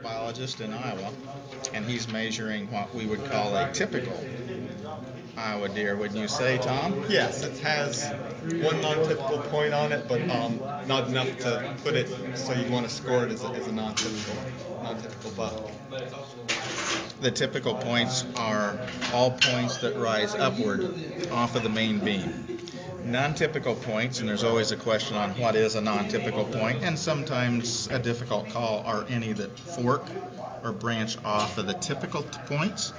Biologist in Iowa, and he's measuring what we would call a typical Iowa deer. Wouldn't you say, Tom? Yes, it has one non-typical point on it, but not enough to put it so you'd want to score it as a non-typical buck. The typical points are all points that rise upward off of the main beam. Non-typical points, and there's always a question on what is a non-typical point, and sometimes a difficult call, are any that fork or branch off of the typical points,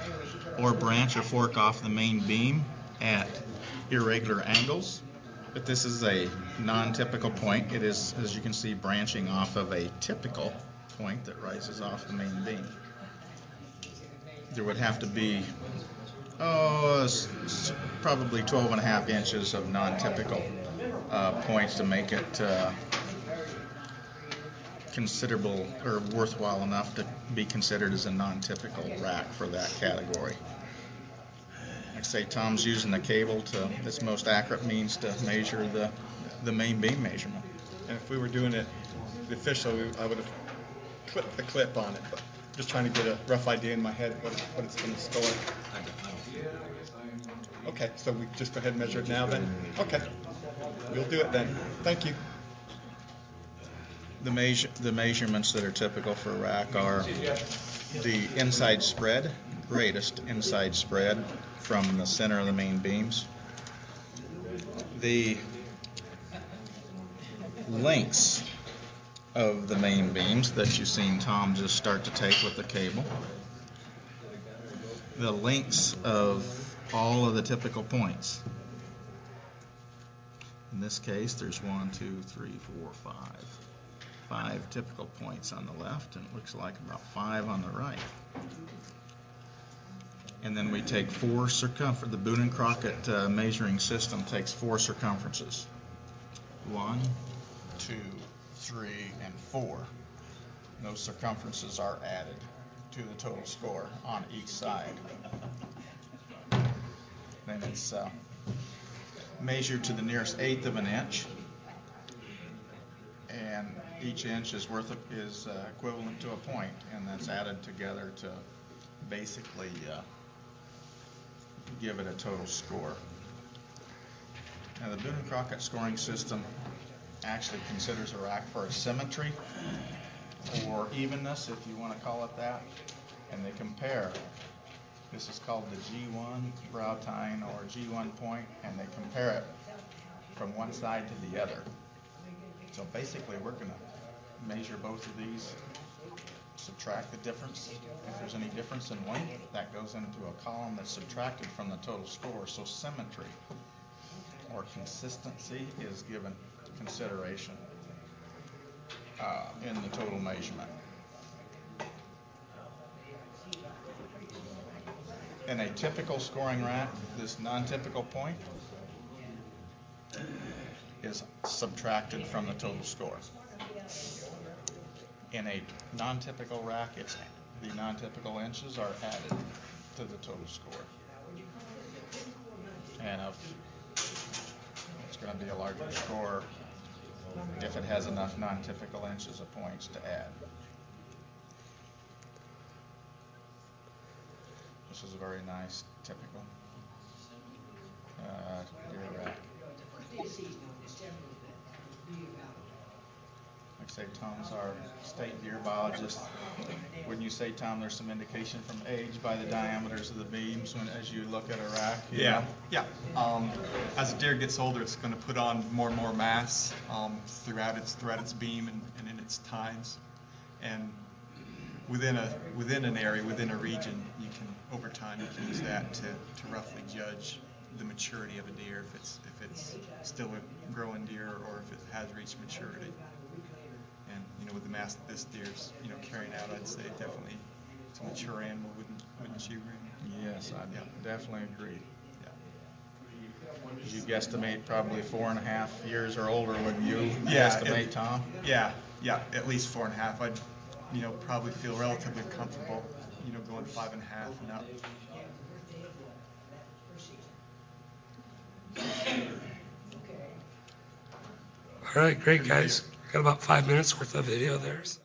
or branch or fork off the main beam at irregular angles. But this is a non-typical point. It is, as you can see, branching off of a typical point that rises off the main beam. There would have to be probably 12.5 inches of non-typical points to make it considerable or worthwhile enough to be considered as a non-typical rack for that category. Like I say, Tom's using the cable to its most accurate means to measure the main beam measurement. And if we were doing it the official, I would have clipped the clip on it, but just trying to get a rough idea in my head what it's going to score. Okay, so we just go ahead and measure it now then? Okay, we'll do it then. Thank you. The measurements that are typical for a rack are the inside spread, greatest inside spread from the center of the main beams, the lengths of the main beams that you've seen Tom just start to take with the cable, the lengths of all of the typical points. In this case, there's 1, 2, 3, 4, 5 typical points on the left, and it looks like about 5 on the right. And then we take 4 circumferences. The Boone and Crockett measuring system takes 4 circumferences. 1, 2, 3, and 4. Those circumferences are added to the total score on each side. Then it's measured to the nearest eighth of an inch, and each inch is equivalent to a point, and that's added together to basically give it a total score. Now, the Boone and Crockett scoring system actually considers a rack for symmetry or evenness, if you want to call it that, and they compare. This is called the G1 brow tine or G1 point, and they compare it from one side to the other. So basically, we're going to measure both of these, subtract the difference. If there's any difference in length, that goes into a column that's subtracted from the total score. So symmetry or consistency is given consideration in the total measurement. In a typical scoring rack, this non-typical point is subtracted from the total score. In a non-typical rack, the non-typical inches are added to the total score. And it's going to be a larger score if it has enough non-typical inches of points to add. This is a very nice typical deer rack. Like I say, Tom's our state deer biologist. Wouldn't you say, Tom, there's some indication from age by the diameters of the beams as you look at a rack? Yeah. As a deer gets older, it's going to put on more and more mass throughout its beam and in its tines. And within an area, within a region, you can, over time, you can use that to roughly judge the maturity of a deer, if it's still a growing deer or if it has reached maturity. And with the mass that this deer's carrying out, I'd say definitely it's a mature animal, wouldn't you agree? Yes, I definitely agree. Yeah. You guesstimate probably 4.5 years or older, wouldn't you? Estimate, Tom? Yeah, at least 4.5. I'd probably feel relatively comfortable going 5.5 and up. All right, great guys. Got about 5 minutes worth of video there. So.